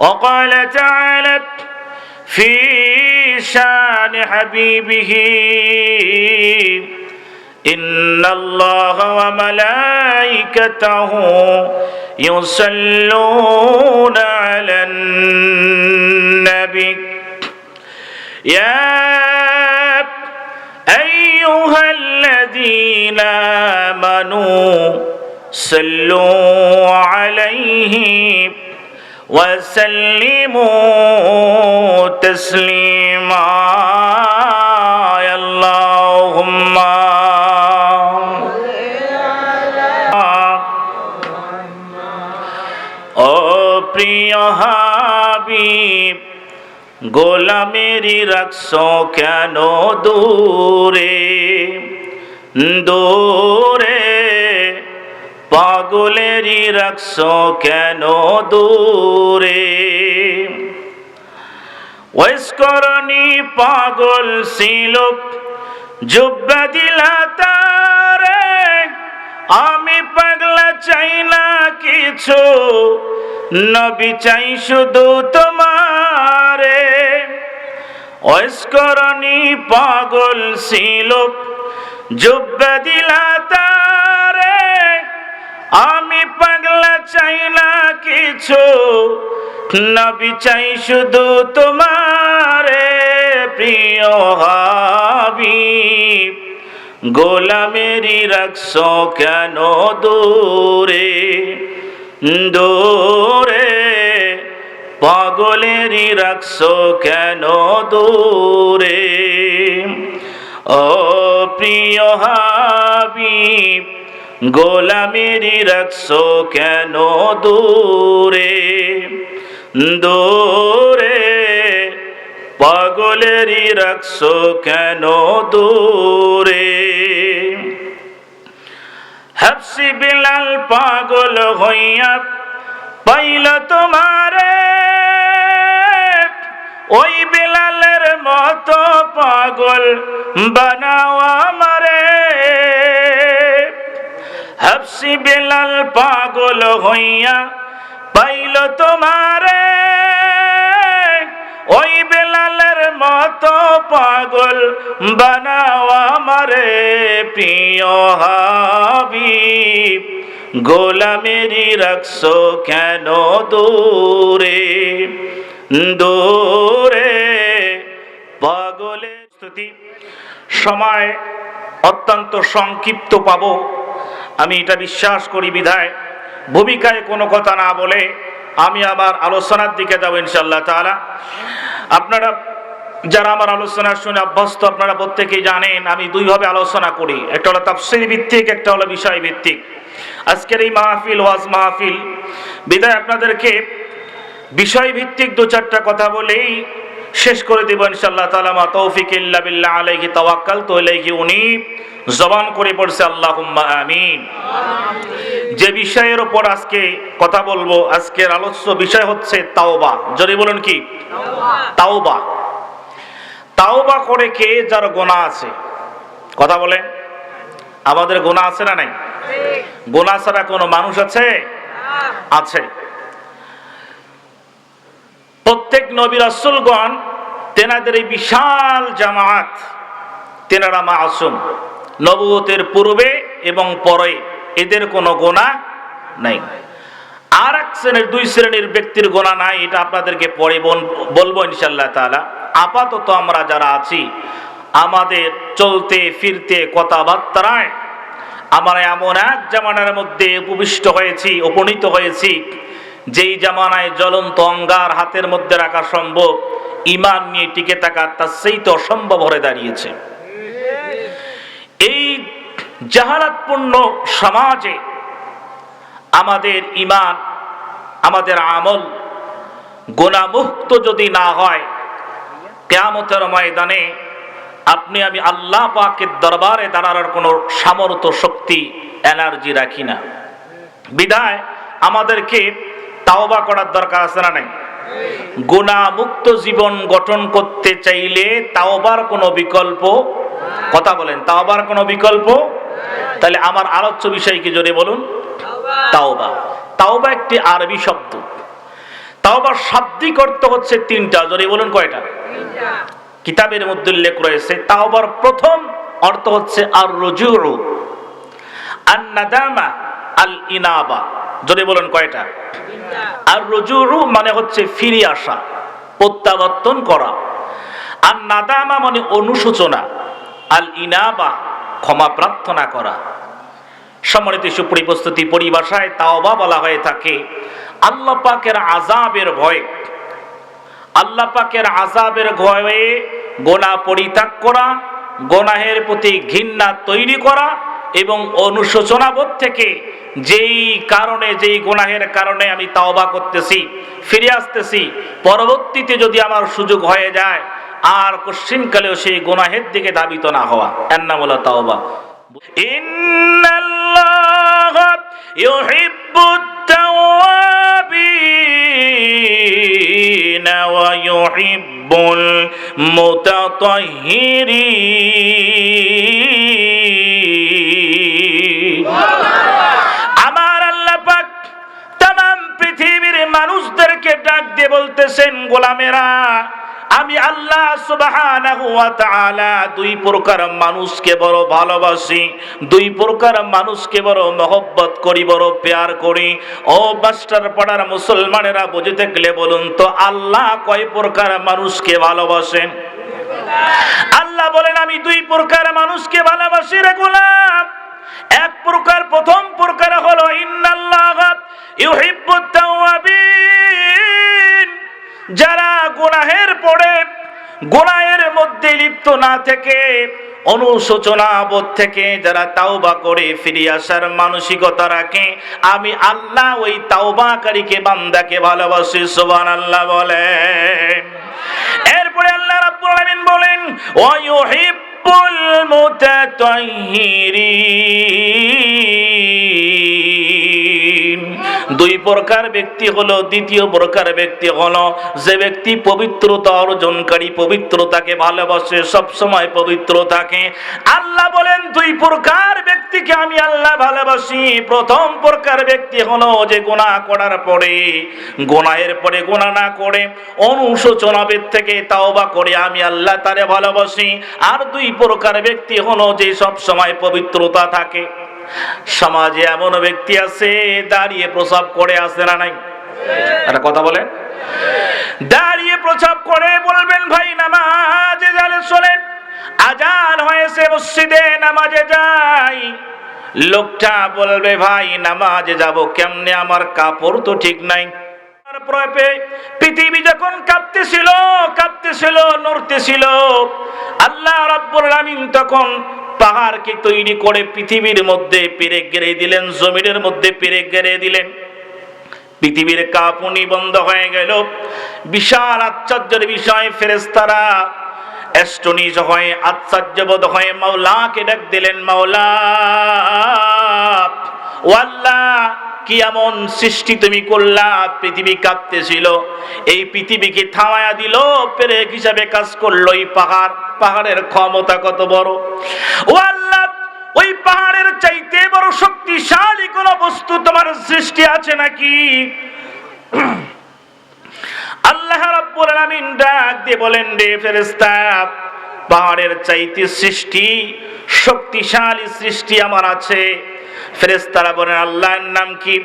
وقال تعالى في شان حبيبه إن الله وملائكته يصلون على النبي يا أيها الذين آمنوا صلوا عليه وسلموا تسليما اللهم ও প্রিয় হাবিব গোলামেরি রাখছো কেন দূরে দূরে পাগলেরই রাখছো কেন দূরে ওয়াসকরণী পাগল ছিল জুব্বা দিলা তারে আমি পাগলা চাই না কিছু নবী চাই শুধু তোমারে ওয়াসকরণী পাগল ছিল জুব্বা দিলা তারে আমি পাগলা চাই না কিছু নবী চাই শুধু তোমারে প্রিয় হাবিব গোলামেরি রাখছো কেন দূরে দূরে পাগলেরই রাখছো কেন দূরে ও প্রিয় হাবিব গোলামেরি রাখছো কেন দূরে দূরে পাগলেরই রাখছো কেন দূরে হাফসি বিলাল পাগল হইয়া পাইল তোমারে ওই বিলালের মতো পাগল বানাও আমারে হাফসি বিলাল পাগল হইয়া পাইল তোমারে ওই বিলালের মতো পাগল বানাও আমারে প্রিয় হাবিব গোলামেরি রাখছো কেন দূরে দূরে পাগলের স্তুতি সময় অত্যন্ত সংক্ষিপ্ত পাবো আমি এটা বিশ্বাস করি বিধায় ভূমিকায় কোনো কথা না বলে আমি আমার আলোচনার দিকে যাব ইনশাআল্লাহ তাআলা। আপনারা যারা আমার আলোচনা শুনে অভ্যস্ত আপনারা প্রত্যেকেই জানেন আমি দুইভাবে আলোচনা করি, একটা হলো তাফসীর ভিত্তিক, একটা হলো বিষয় ভিত্তিক। আজকের এই মাহফিল ওয়াজ মাহফিল বিধায় আপনাদেরকে বিষয় ভিত্তিক দু চারটা কথা বলেই শেষ করে দেব ইনশাআল্লাহ তাআলা। মা তৌফিক ইল্লা বিল্লাহ আলাইহি তাওয়াক্কালতু ইলাইহি উনীব। জবান করে পড়ছে আল্লাহুম্মা আমিন। যে বিষয়ের উপর আজকে কথা বলবো, আজকের আলোচ্য বিষয় হচ্ছে তাওবা। জোরে বলুন কি? তাওবা। তাওবা করে কে যার গুনাহ আছে? কথা বলেন, আমাদের গুনাহ আছে না নাই? গুনাহ ছাড়া কোনো মানুষ আছে? আছে। প্রত্যেক নবী রাসূলগণ তেনাদের এই বিশাল জামাত তেনারা মাসুম, নবুয়তের পূর্বে এবং পরে এদের কোনো গুনাহ নাই। আর এক শ্রেণীর দুই শ্রেণীর ব্যক্তির গুনাহ নাই, এটা আপনাদেরকে পরে বলবো ইনশাআল্লাহ তাআলা। আপাতত আমরা যারা আছি আমাদের চলতে ফিরতে কথাবার্তায় আমরা এমন এক জামানার মধ্যে উপনীত হয়েছি যেই জামানায় জ্বলন্ত অঙ্গার হাতের মধ্যে রাখা সম্ভব, ঈমান নিয়ে টিকে থাকা তার সেই তো অসম্ভব হয়ে দাঁড়িয়েছে। এই জাহালাতপূর্ণ সমাজে আমাদের ঈমান, আমাদের আমল গুনাহমুক্ত যদি না হয়, কিয়ামতের ময়দানে আপনি আমি আল্লাহ পাকের দরবারে দাঁড়ানোর কোনো সামর্থ্য, শক্তি, এনার্জি রাখি না। বিধায় আমাদেরকে তাওবা করার দরকার আছে না নাই? গুনাহমুক্ত জীবন গঠন করতে চাইলে তাওবার কোনো বিকল্প, কথা বলেন, তাওবার কোনো বিকল্প? তাহলে আমার আলোচ্য বিষয় কি জোরে বলুন? তাওবা। তাওবা একটি আরবি শব্দ। তাওবার শাব্দিক অর্থ হচ্ছে তিনটা, যদি বলুন কয়টা? কিতাবের মধ্যে উল্লেখ রয়েছে তাওবার প্রথম অর্থ হচ্ছে আর রুজু, আন নাদামা, আল ইনাবা। যদি বলুন কয়টা? আর রুজু মানে হচ্ছে ফিরে আসা, প্রত্যাবর্তন করা। আর নাদামা মানে অনুশোচনা, আল ইনাবা ক্ষমা প্রার্থনা করা। সম্মানিত সুপ্রিপস্থিতি, পরিভাষায় তাওবা বলা হয়ে থাকে আল্লাহ পাকের আযাবের ভয়ে, আল্লাহ পাকের আযাবের ভয়ে গোনাহ পরিত্যাগ করা, গোনাহের প্রতি ঘৃণা তৈরি করা এবং অনুশোচনাবোধ থেকে যেই কারণে, যেই গোনাহের কারণে আমি তাওবা করতেছি, ফিরে আসতেছি, পরবর্তীতে যদি আমার সুযোগ হয়ে যায় আর কোশ্চিনকালেও সেই গোনাহের দিকে ধাবিত না হওয়া, এর নাম হলো তাওবা। ইন্নাল্লাহা ইউহিব্বুত তাওয়াবিনা ওয়া ইউহিব্বুল মুতাতাহহিরিন। আমার আল্লাহ পাক तमाम পৃথিবীর মানুষদেরকে ডাক দিয়ে বলতেছেন, গোলামেরা, আমি আল্লাহ সুবহানাহু ওয়া তাআলা দুই প্রকার মানুষকে বড় ভালোবাসি, দুই প্রকার মানুষকে বড় মহব্বত করি, বড় প্যার করি। ও মাস্টার পাড়ার মুসলমানেরা, বুঝে থাকলে বলুন তো আল্লাহ কয় প্রকার মানুষকে ভালোবাসেন? আল্লাহ বলেন আমি দুই প্রকার মানুষকে ভালোবাসি রে গোলাম। এক প্রকার, প্রথম প্রকার হলো ইন্নাল্লাহা ইউহিব্বুত তাওয়াবিন, যারা গুনাহের পড়ে গুনাহের মধ্যে লিপ্ত না থেকে, অনুশোচনা বোধ থেকে যারা তাওবা করে ফিরে আসার মানসিকতা রাখে, আমি আল্লাহ ওই তাওবাকারীকে, বান্দাকে ভালোবাসি। সুবহানাল্লাহ বলেন। এরপরে আল্লাহ রাব্বুল আলামিন বলেন ওয়া ইউহিব্বুল মুতাতাহহিরিন। দুই প্রকার ব্যক্তি হলো, দ্বিতীয় প্রকার ব্যক্তি হলো যে ব্যক্তি পবিত্রতা অর্জনকারী, পবিত্রতাকে ভালোবাসে, সব সময় পবিত্র থাকে। আল্লাহ বলেন দুই প্রকার ব্যক্তিকে আমি আল্লাহ ভালোবাসি। প্রথম প্রকার ব্যক্তি হলো যে গুনাহ করার পরে, গুনাহের পরে গুনাহ না করে অনুশোচনাবোধ থেকে তাওবা করে আমি আল্লাহ তারে ভালোবাসি। আর দুই প্রকার ব্যক্তি হলো যে সব সময় পবিত্রতা থাকে। সমাজে এমন ব্যক্তি আছে দাঁড়িয়ে প্রসাব করে, আছে না নাই? একটা কথা বলে, দাঁড়িয়ে প্রসাব করে, বলবেন ভাই নামাজে যালে চলে, আজান হয়েছে মসজিদে নামাজে যাই। লোকটা বলবে ভাই নামাজে যাব কেমনে, আমার কাপড় তো ঠিক নাই। পৃথিবী যখন কাঁপতেছিল, নড়তেছিল, আল্লাহ রাব্বুল আলামিন তখন পাহাড়কে তৈরি করে পৃথিবীর মধ্যে পেরেক গেড়ে দিলেন, জমিনের মধ্যে পেরেক গেড়ে দিলেন। পৃথিবীর কাঁপুনি বন্ধ হয়ে গেল। বিশাল আশ্চর্যের বিষয়, ফেরেশতারা অ্যাস্টনিশ হয়ে, আশ্চর্যবোধ হয়ে মাওলাকে ডাক দিলেন, মাওলা ও আল্লাহ, কি এমন সৃষ্টি তুমি করলা? পৃথিবী কাঁপতেছিল, এই পৃথিবীকে থামায়া দিল, পেরেক হিসাবে কাজ করলো এই পাহাড়। পাহাড়ের ক্ষমতা কত বড়! ও আল্লাহ, ওই পাহাড়ের চাইতে বড় শক্তিশালী কোন বস্তু তোমার সৃষ্টি আছে নাকি? আল্লাহ রাব্বুল আলামিন ডাক দিয়ে বলেন, রে ফেরেশতা, পাহাড়ের চাইতে সৃষ্টি, শক্তিশালী সৃষ্টি আমার আছে। ফেরেশতারা বলেন আল্লাহর নাম কি?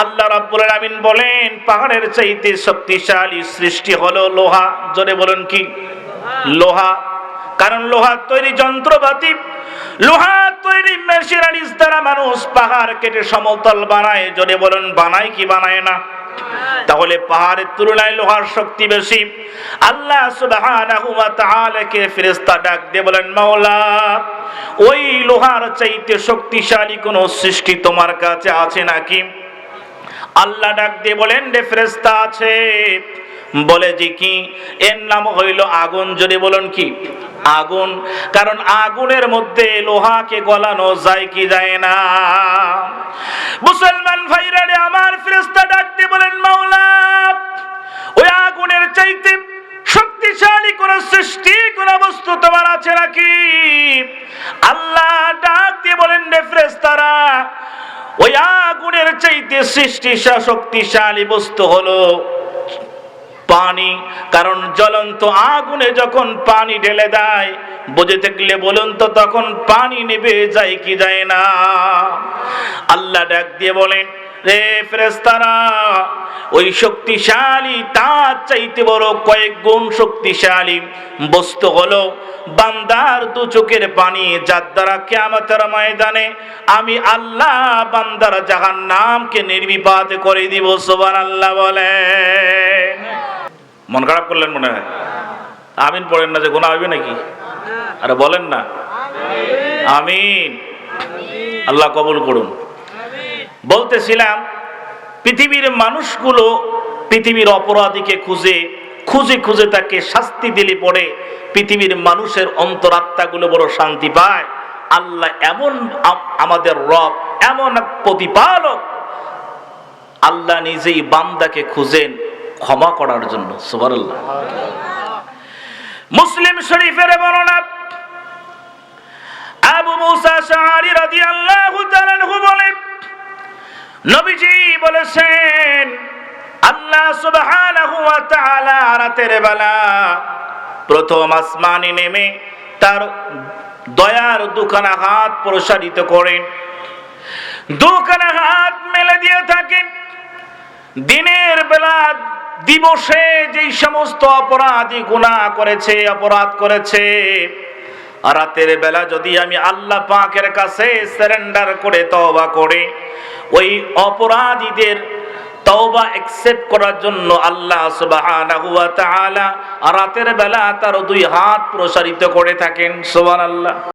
আল্লাহ রাব্বুল আলামিন বলেন পাহাড়ের চাইতে শক্তিশালী সৃষ্টি হলো লোহা। জোরে বলেন কি? লোহা। কারণ লোহা তৈরি যন্ত্রপাতি, লোহা তৈরি মেশিনারিজ দ্বারা মানুষ পাহাড় কেটে সমতল বানায়। জোরে বলেন বানায় কি বানায় না? তাহলে পাহাড়ের তুলনায় লোহার শক্তি বেশি। আল্লাহ সুবহানাহু ওয়া তাআলা কে ফেরেশতা ডাক দিয়ে বলেন, মাওলা, ওই লোহার চাইতে শক্তিশালী কোন সৃষ্টি তোমার কাছে আছে নাকি? আল্লাহ ডাক দিয়ে বলেন, রে ফেরেশতা, আছে। বলে যে কি? এর নাম হইল আগুন। যদি বলেন কি? আগুন। কারণ আগুনের মধ্যে লোহাকে গলানো যায় কি যায় না? মুসলমান ভাইরা রে আমার, ফেরেশতা ডাক দিয়ে বলেন, মাওলা, ওই আগুনের চাইতে শক্তিশালী কোন সৃষ্টি, কোন বস্তু তোমার আছে নাকি? আল্লাহ ডাক দিয়ে বলেন, রে ফেরেশতারা, ওই আগুনের চাইতে সৃষ্টি শক্তিশালী বস্তু হলো পানি, কারণ জ্বলন্ত আগুনে যখন পানি ঢেলে দেয়, বুঝে থাকলে বলুন তো তখন পানি নেভে যায় কি যায় না? আল্লাহ ডাক দিয়ে বলেন, রে ফেরেশতারা, ওই শক্তিশালী তার চাইতে বড় কয়েক গুণ শক্তিশালী বস্তু হলো বান্দার দু চোখের পানি, যার দ্বারা কিয়ামতের ময়দানে আমি আল্লাহ বান্দার জাহান্নামকে নির্বিপাত করে দিব। সুবহানাল্লাহ বলেন। মন খারাপ করলেন মনে হয়? আমিন পড়েন না যে গুনাহ হবে নাকি? আরে বলেন না আমিন। আল্লাহ কবুল করুন। বলতেছিলাম, পৃথিবীর মানুষগুলো পৃথিবীর অপরাধীকে খুঁজে খুঁজে খুঁজে তাকে শাস্তি দিলে পড়ে পৃথিবীর মানুষের অন্তরাত্মাগুলো বড় শান্তি পায়। আল্লাহ এমন আমাদের রব, এমন এক প্রতিপালক, আল্লাহ নিজেই বান্দাকে খুঁজেন ক্ষমা করার জন্য। সুবহানাল্লাহ। মুসলিম শরীফের বর্ণনা, আবু মুসা আশআরী রাদিয়াল্লাহু তাআলা আনহু বলেন, নবীজি বলেছেন, আল্লাহ সুবহানাহু ওয়া তাআলা রাতের বেলা প্রথম আসমানে নেমে তার দয়ার দুখানা হাত প্রসারিত করেন, দুখানা হাত মেলে দিয়ে থাকেন। দিনের বেলা দিবসে যেই সমস্ত অপরাধী গুনাহ করেছে, অপরাধ করেছে, রাতের বেলা যদি আমি আল্লাহ পাকের কাছে সারেন্ডার করে তওবা করে ওই অপরাধীদের তওবা অ্যাকসেপ্ট করার জন্য আল্লাহ সুবহানাহু ওয়া তাআলা রাতের বেলা তার দুই হাত প্রসারিত করে থাকেন। সুবহানাল্লাহ।